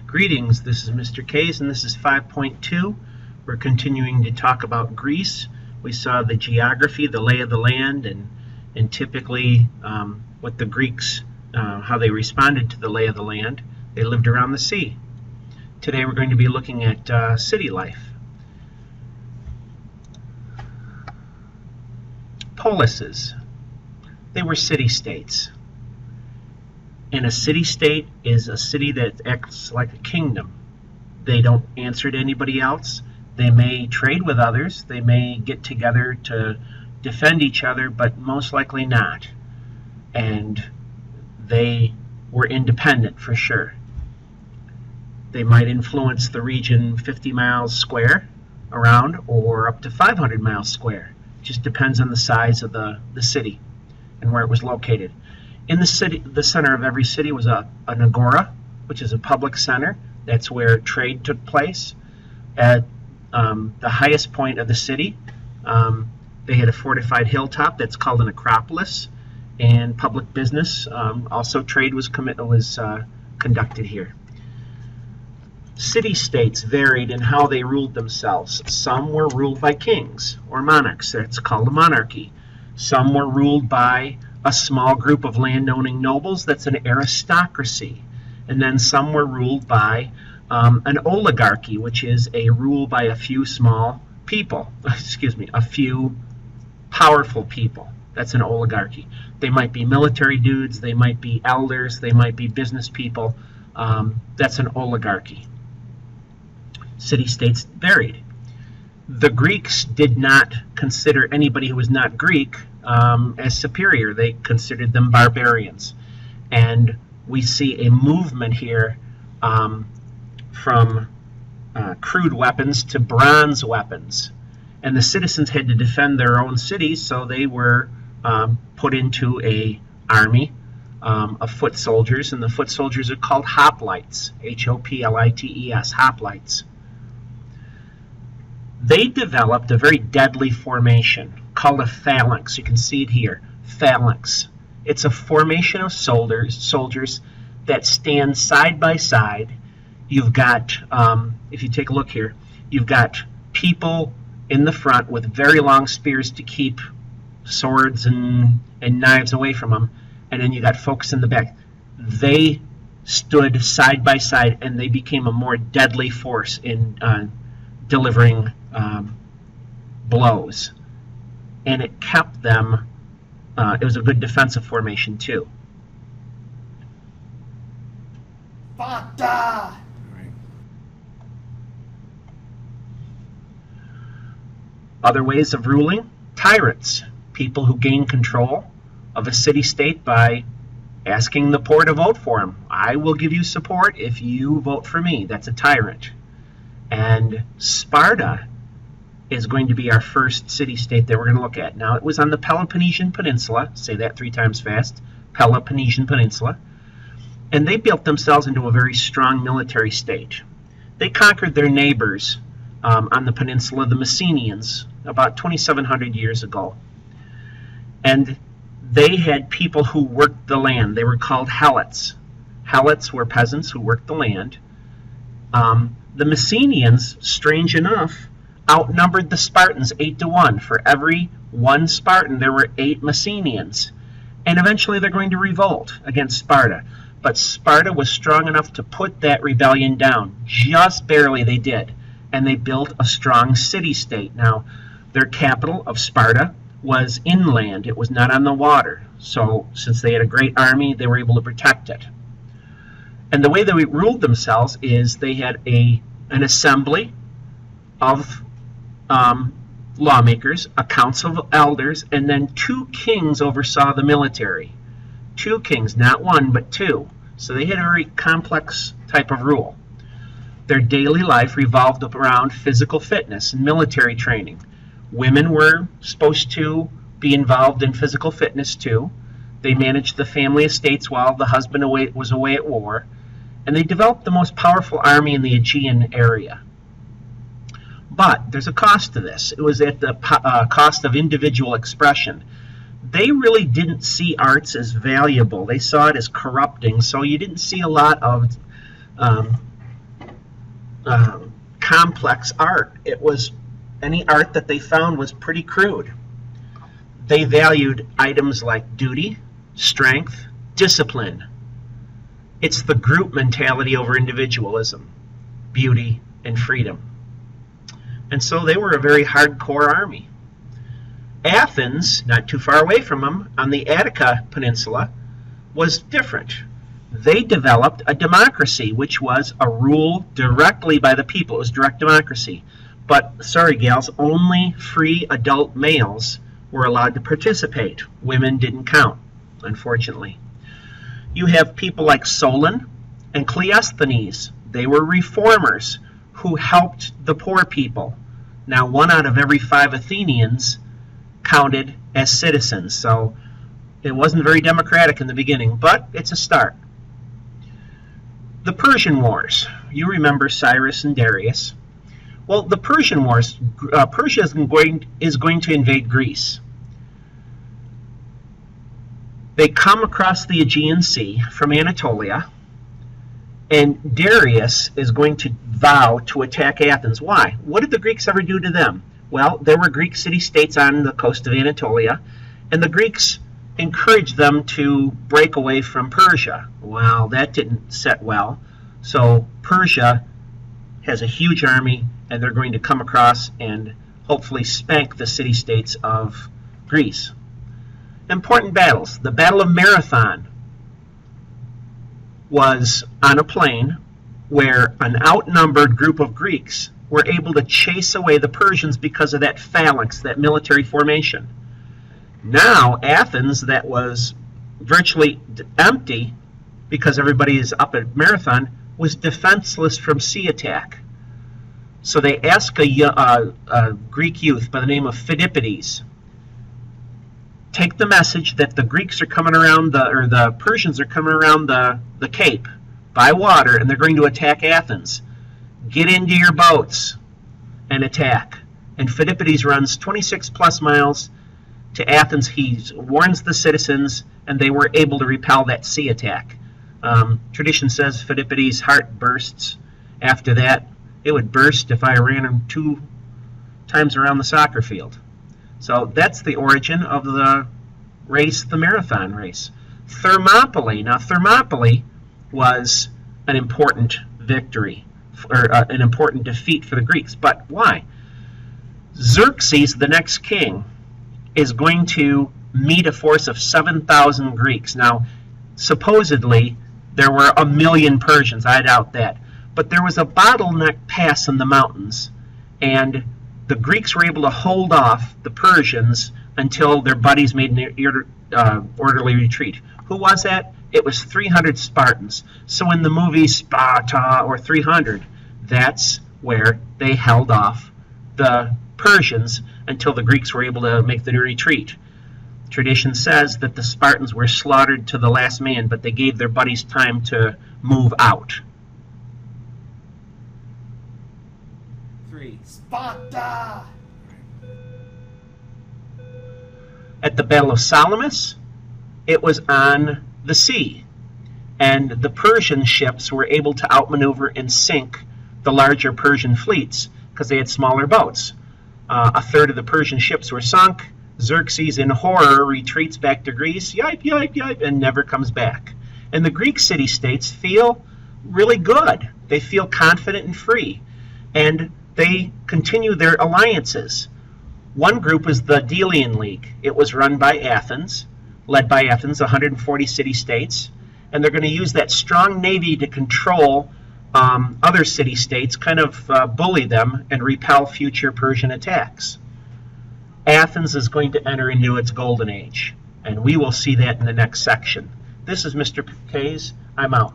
Greetings, this is Mr. K's and this is 5.2. We're continuing to talk about Greece. We saw the geography, the lay of the land, and typically what the Greeks, how they responded to the lay of the land. They lived around the sea. Today we're going to be looking at city life. Polises. They were city-states. And a city-state is a city that acts like a kingdom. They don't answer to anybody else. They may trade with others. They may get together to defend each other, but most likely not. And they were independent for sure. They might influence the region 50 miles square around or up to 500 miles square. It just depends on the size of the city and where it was located. In the city, the center of every city was an agora, which is a public center. That's where trade took place. At the highest point of the city, they had a fortified hilltop that's called an acropolis, and public business, also trade was conducted here. City-states varied in how they ruled themselves. Some were ruled by kings or monarchs. That's called a monarchy. Some were ruled by a small group of land-owning nobles. That's an aristocracy. And then some were ruled by an oligarchy, which is a rule by a few small people. A few powerful people. That's an oligarchy. They might be military dudes, they might be elders, they might be business people. That's an oligarchy. City-states varied. The Greeks did not consider anybody who was not Greek as superior. They considered them barbarians. And we see a movement here from crude weapons to bronze weapons. And the citizens had to defend their own cities, so they were put into an army of foot soldiers, and the foot soldiers are called hoplites, H-O-P-L-I-T-E-S, hoplites. They developed a very deadly formation called a phalanx. You can see it here, phalanx. It's a formation of soldiers that stand side by side. You've got, if you take a look here, you've got people in the front with very long spears to keep swords and knives away from them, and then you got folks in the back. They stood side by side, and they became a more deadly force in delivering blows, and it kept them, it was a good defensive formation too. Sparta! Other ways of ruling: tyrants, people who gain control of a city-state by asking the poor to vote for them. I will give you support if you vote for me. That's a tyrant. And Sparta is going to be our first city-state that we're going to look at. Now, it was on the Peloponnesian Peninsula. Say that 3 times fast. Peloponnesian Peninsula. And they built themselves into a very strong military state. They conquered their neighbors on the peninsula, the Messenians, about 2,700 years ago. And they had people who worked the land. They were called helots. Helots were peasants who worked the land. The Messenians, strange enough, outnumbered the Spartans 8-1. For every 1 Spartan, there were 8 Messenians. And eventually they're going to revolt against Sparta. But Sparta was strong enough to put that rebellion down. Just barely they did. And they built a strong city-state. Now, their capital of Sparta was inland. It was not on the water. So, since they had a great army, they were able to protect it. And the way they ruled themselves is they had an assembly of lawmakers, a council of elders, and then 2 kings oversaw the military. 2 kings, not 1, but 2. So they had a very complex type of rule. Their daily life revolved around physical fitness and military training. Women were supposed to be involved in physical fitness too. They managed the family estates while the husband was away at war. And they developed the most powerful army in the Aegean area. But there's a cost to this. It was at the cost of individual expression. They really didn't see arts as valuable. They saw it as corrupting, so you didn't see a lot of complex art. It was any art that they found was pretty crude. They valued items like duty, strength, discipline. It's the group mentality over individualism, beauty, and freedom. And so they were a very hardcore army. Athens, not too far away from them, on the Attica Peninsula, was different. They developed a democracy, which was a rule directly by the people. It was direct democracy. But, sorry gals, only free adult males were allowed to participate. Women didn't count, unfortunately. You have people like Solon and Cleisthenes. They were reformers who helped the poor people. Now, 1 out of every 5 Athenians counted as citizens, so it wasn't very democratic in the beginning, but it's a start. The Persian Wars. You remember Cyrus and Darius. Well, the Persian Wars, Persia is going to invade Greece. They come across the Aegean Sea from Anatolia, and Darius is going to vow to attack Athens. Why? What did the Greeks ever do to them? Well, there were Greek city-states on the coast of Anatolia, and the Greeks encouraged them to break away from Persia. Well, that didn't set well, so Persia has a huge army, and they're going to come across and hopefully spank the city-states of Greece. Important battles. The Battle of Marathon was on a plain where an outnumbered group of Greeks were able to chase away the Persians because of that phalanx, that military formation. Now, Athens, that was virtually empty because everybody is up at Marathon, was defenseless from sea attack. So they asked a Greek youth by the name of Phidippides, take the message that the Greeks are coming around, or the Persians are coming around the Cape by water, and they're going to attack Athens. Get into your boats and attack. And Phidippides runs 26 plus miles to Athens. He warns the citizens, and they were able to repel that sea attack. Tradition says Phidippides' heart bursts after that. It would burst if I ran him 2 times around the soccer field. So that's the origin of the race, the marathon race. Thermopylae. Now, Thermopylae was an important victory, or an important defeat for the Greeks. But why? Xerxes, the next king, is going to meet a force of 7,000 Greeks. Now, supposedly, there were 1 million Persians. I doubt that. But there was a bottleneck pass in the mountains, and the Greeks were able to hold off the Persians until their buddies made an orderly retreat. Who was that? It was 300 Spartans. So in the movie Sparta or 300, that's where they held off the Persians until the Greeks were able to make the retreat. Tradition says that the Spartans were slaughtered to the last man, but they gave their buddies time to move out. 3. Sparta! At the Battle of Salamis, it was on the sea, and the Persian ships were able to outmaneuver and sink the larger Persian fleets because they had smaller boats. A third of the Persian ships were sunk. Xerxes, in horror, retreats back to Greece, yipe, yipe, yipe, and never comes back. And the Greek city-states feel really good. They feel confident and free, and they continue their alliances. One group is the Delian League. It was run by Athens, led by Athens, 140 city-states, and they're going to use that strong navy to control other city-states, kind of bully them and repel future Persian attacks. Athens is going to enter into its golden age, and we will see that in the next section. This is Mr. Kays. I'm out.